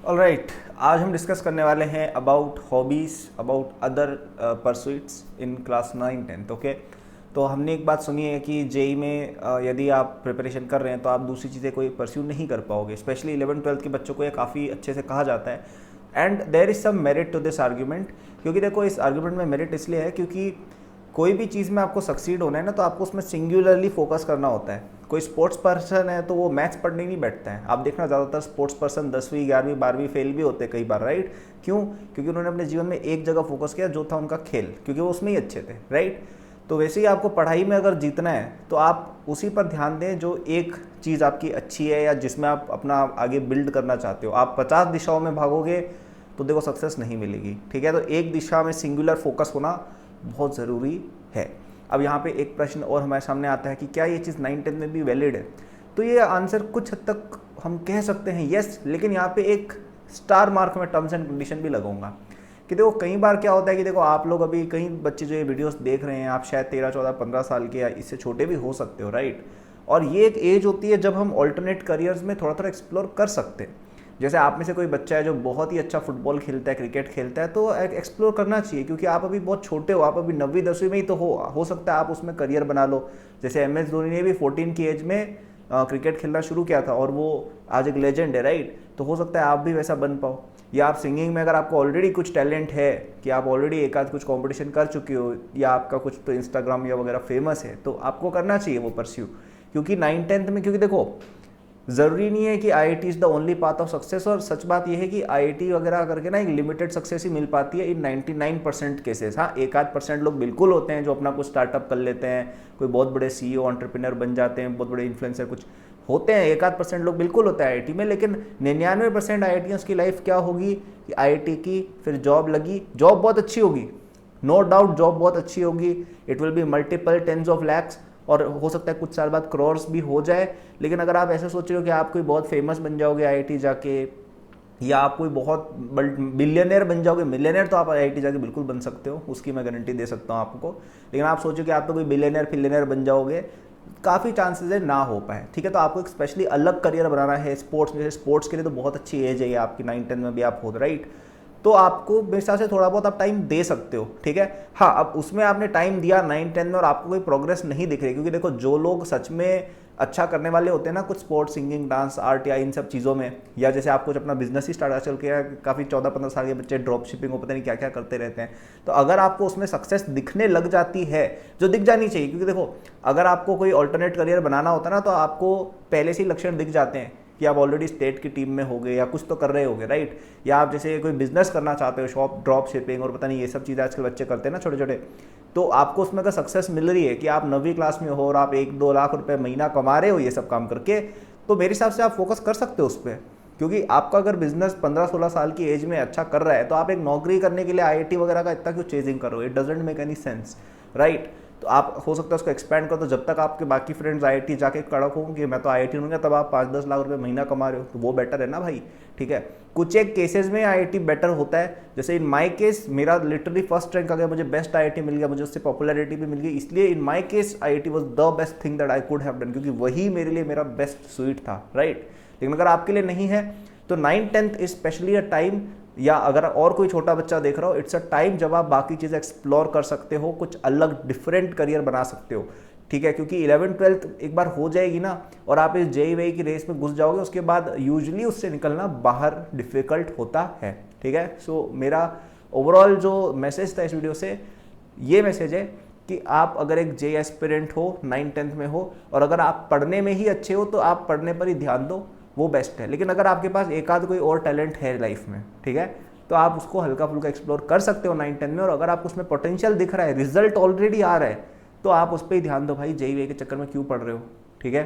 Alright, आज हम discuss करने वाले हैं about hobbies, about other pursuits in class 9-10। Okay, तो हमने एक बात सुनी है कि जेई में यदि आप प्रिपरेशन कर रहे हैं तो आप दूसरी चीज़ें कोई परस्यू नहीं कर पाओगे। स्पेशली 11-12 के बच्चों को ये काफ़ी अच्छे से कहा जाता है and there is some merit to this argument. क्योंकि देखो, इस आर्ग्यूमेंट में मेरिट इसलिए है क्योंकि कोई भी चीज़ में आपको सक्सीड होना है ना, तो आपको उसमें सिंगुलरली फोकस करना होता है। कोई स्पोर्ट्स पर्सन है तो वो मैथ्स पढ़ने नहीं बैठता है। आप देखना, ज़्यादातर स्पोर्ट्स पर्सन 10वीं 11वीं 12वीं फेल भी होते हैं कई बार, राइट? क्यों? क्योंकि उन्होंने अपने जीवन में एक जगह फोकस किया, जो था उनका खेल, क्योंकि वो उसमें ही अच्छे थे, राइट? तो वैसे ही आपको पढ़ाई में अगर जीतना है तो आप उसी पर ध्यान दें जो एक चीज़ आपकी अच्छी है या जिसमें आप अपना आगे बिल्ड करना चाहते हो। आप 50 दिशाओं में भागोगे तो देखो सक्सेस नहीं मिलेगी, ठीक है? तो एक दिशा में सिंगुलर फोकस होना बहुत ज़रूरी है। अब यहाँ पे एक प्रश्न और हमारे सामने आता है कि क्या ये चीज़ 9-10 में भी वैलिड है? तो ये आंसर कुछ हद तक हम कह सकते हैं यस, लेकिन यहाँ पे एक स्टार मार्क में टर्म्स एंड कंडीशन भी लगाऊंगा कि देखो, कई बार क्या होता है कि देखो, आप लोग अभी कई बच्चे जो ये वीडियोस देख रहे हैं, आप शायद 13, 14, 15 साल के या इससे छोटे भी हो सकते हो, राइट? और ये एक एज होती है जब हम ऑल्टरनेट करियर्स में थोड़ा थोड़ा एक्सप्लोर कर सकते हैं। जैसे आप में से कोई बच्चा है जो बहुत ही अच्छा फुटबॉल खेलता है, क्रिकेट खेलता है, तो एक्सप्लोर करना चाहिए क्योंकि आप अभी बहुत छोटे हो। आप अभी 9वीं 10वीं में ही तो हो सकता है आप उसमें करियर बना लो। जैसे MS धोनी ने भी 14 की एज में क्रिकेट खेलना शुरू किया था और वो आज एक लेजेंड है, राइट? तो हो सकता है आप भी वैसा बन पाओ। या आप सिंगिंग में अगर आपको ऑलरेडी कुछ टैलेंट है कि आप ऑलरेडी एक आध कुछ कंपटीशन कर चुके हो या आपका कुछ तो इंस्टाग्राम या वगैरह फेमस है, तो आपको करना चाहिए वो परस्यू। क्योंकि 9-10 में, क्योंकि देखो, ज़रूरी नहीं है कि IIT is the only path of success. और सच बात यह है कि IIT वगैरह करके ना एक लिमिटेड सक्सेस ही मिल पाती है इन 99% केसेस। हाँ, 1-8% लोग बिल्कुल होते हैं जो अपना कुछ स्टार्टअप कर लेते हैं, कोई बहुत बड़े CEO एंटरप्रेन्योर बन जाते हैं, बहुत बड़े इन्फ्लुएंसर कुछ होते हैं। 1-8% लोग बिल्कुल होते हैं IIT में, लेकिन 99% IITians की लाइफ क्या होगी कि IIT की फिर जॉब लगी, जॉब बहुत अच्छी होगी, नो डाउट जॉब बहुत अच्छी होगी, it will be multiple tens of lakhs और हो सकता है कुछ साल बाद करोर्स भी हो जाए। लेकिन अगर आप ऐसे सोच रहे हो कि आप कोई बहुत फेमस बन जाओगे IIT जाके, या आप कोई बहुत बिलियनर बन जाओगे, मिलियनर तो आप IIT जाके बिल्कुल बन सकते हो, उसकी मैं गारंटी दे सकता हूँ आपको। लेकिन आप सोचो कि आप तो कोई बिलियनर फिलियनर बन जाओगे, काफ़ी चांसेस है ना हो पाए, ठीक है? तो आपको एक स्पेशली अलग करियर बनाना है स्पोर्ट्स में। स्पोर्ट्स के लिए तो बहुत अच्छी एज है आपकी, 9-10 में भी आप हो, राइट? तो आपको मेरे हिसाब से थोड़ा बहुत आप टाइम दे सकते हो, ठीक है? हाँ, अब उसमें आपने टाइम दिया 9-10 में और आपको कोई प्रोग्रेस नहीं दिख रही, क्योंकि देखो, जो लोग सच में अच्छा करने वाले होते हैं ना, कुछ स्पोर्ट्स, सिंगिंग, डांस, आर्ट या इन सब चीज़ों में, या जैसे आप कुछ अपना बिजनेस ही स्टार्ट आजकल किया, काफ़ी 14-15 साल के बच्चे ड्रॉप शिपिंग को पता नहीं क्या क्या करते रहते हैं। तो अगर आपको उसमें सक्सेस दिखने लग जाती है, जो दिख जानी चाहिए, क्योंकि देखो, अगर आपको कोई ऑल्टरनेट करियर बनाना होता है ना, तो आपको पहले से ही लक्षण दिख जाते हैं कि आप ऑलरेडी स्टेट की टीम में होगे या कुछ तो कर रहे होगे, राइट? या आप जैसे कोई बिजनेस करना चाहते हो, शॉप ड्रॉप शिपिंग और पता नहीं ये सब चीज़ें आजकल बच्चे करते हैं ना, छोटे छोटे, तो आपको उसमें अगर सक्सेस मिल रही है कि आप 9वीं क्लास में हो और आप 1-2 लाख रुपए महीना कमा रहे हो ये सब काम करके, तो मेरे हिसाब से आप फोकस कर सकते हो उस पर। क्योंकि आपका अगर बिजनेस 15-16 साल की एज में अच्छा कर रहा है, तो आप एक नौकरी करने के लिए IIT वगैरह का इतना क्यों चेजिंग करो? It doesn't make any sense, right? तो आप हो सकता है उसको एक्सपेंड करो, तो जब तक आपके बाकी फ्रेंड्स IIT जाके कड़क होंगे, मैं तो IIT हूँगा, तब आप 5-10 लाख रुपए महीना कमा रहे हो, तो वो बेटर है ना भाई, ठीक है? कुछ एक केसेस में IIT बेटर होता है, जैसे इन माई केस मेरा लिटरली फर्स्ट रैंक आ गया, मुझे बेस्ट IIT मिल गया, मुझे उससे पॉपुलैरिटी भी मिल गई, इसलिए in my case IIT was the best thing that I could have done, क्योंकि वही मेरे लिए मेरा बेस्ट स्वीट था, राइट? लेकिन अगर आपके लिए नहीं है तो 9-10 इज स्पेशली अ टाइम, या अगर और कोई छोटा बच्चा देख रहा हो, इट्स अ टाइम जब आप बाकी चीज़ें एक्सप्लोर कर सकते हो, कुछ अलग डिफरेंट करियर बना सकते हो, ठीक है? क्योंकि 11-12 एक बार हो जाएगी ना और आप इस JEE की रेस में घुस जाओगे, उसके बाद यूजुअली उससे निकलना बाहर डिफिकल्ट होता है, ठीक है? सो मेरा ओवरऑल जो मैसेज था इस वीडियो से, ये मैसेज है कि आप अगर एक JEE एस्पिरेंट हो, 9-10 में हो, और अगर आप पढ़ने में ही अच्छे हो तो आप पढ़ने पर ही ध्यान दो, वो बेस्ट है। लेकिन अगर आपके पास एक आध कोई और टैलेंट है लाइफ में, ठीक है, तो आप उसको हल्का फुल्का एक्सप्लोर कर सकते हो 9-10 में। और अगर आपको उसमें पोटेंशियल दिख रहा है, रिजल्ट ऑलरेडी आ रहा है, तो आप उस पर ही ध्यान दो भाई। JEE के चक्कर में क्यों पढ़ रहे हो, ठीक है?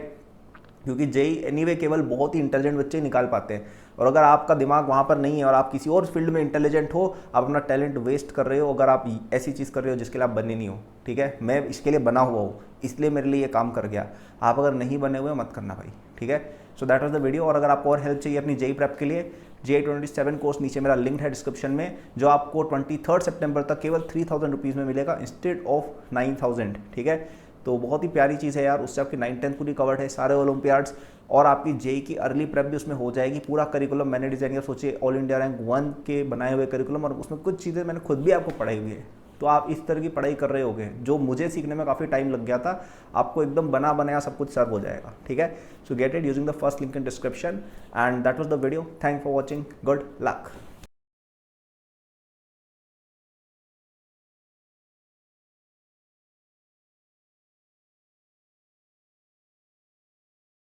क्योंकि JEE एनीवे केवल बहुत ही इंटेलिजेंट बच्चे निकाल पाते हैं, और अगर आपका दिमाग वहाँ पर नहीं है और आप किसी और फील्ड में इंटेलिजेंट हो, आप अपना टैलेंट वेस्ट कर रहे हो अगर आप ऐसी चीज़ कर रहे हो जिसके लिए आप बने नहीं हो, ठीक है? मैं इसके लिए बना हुआ हूँ, इसलिए मेरे लिए ये काम कर गया। आप अगर नहीं बने हुए मत करना भाई, ठीक है? So that was the video. और अगर आपको और हेल्प चाहिए अपनी JEE प्रेप के लिए, JEE 27 कोर्स नीचे मेरा लिंक है डिस्क्रिप्शन में, जो आपको 23 सितंबर तक केवल 3000 रुपीज़ में मिलेगा इंस्टेड ऑफ 9000, ठीक है? तो बहुत ही प्यारी चीज़ है यार, उससे आपकी 9th-10th पूरी कवर्ड है, सारे ओलंपियाड्स, और आपकी जेई की अर्ली प्रेप भी उसमें हो जाएगी। पूरा करिकुलम मैंने डिज़ाइन किया, सोचिए ऑल इंडिया रैंक 1 के बनाए हुए करिकुलम, और उसमें कुछ चीज़ें मैंने खुद भी आपको पढ़ाई हुई है। तो आप इस तरह की पढ़ाई कर रहे होगे, जो मुझे सीखने में काफ़ी टाइम लग गया था, आपको एकदम बना बनाया सब कुछ सर्व हो जाएगा, ठीक है। सो get it using the first link in description, and that was the video. Thank for watching, good luck.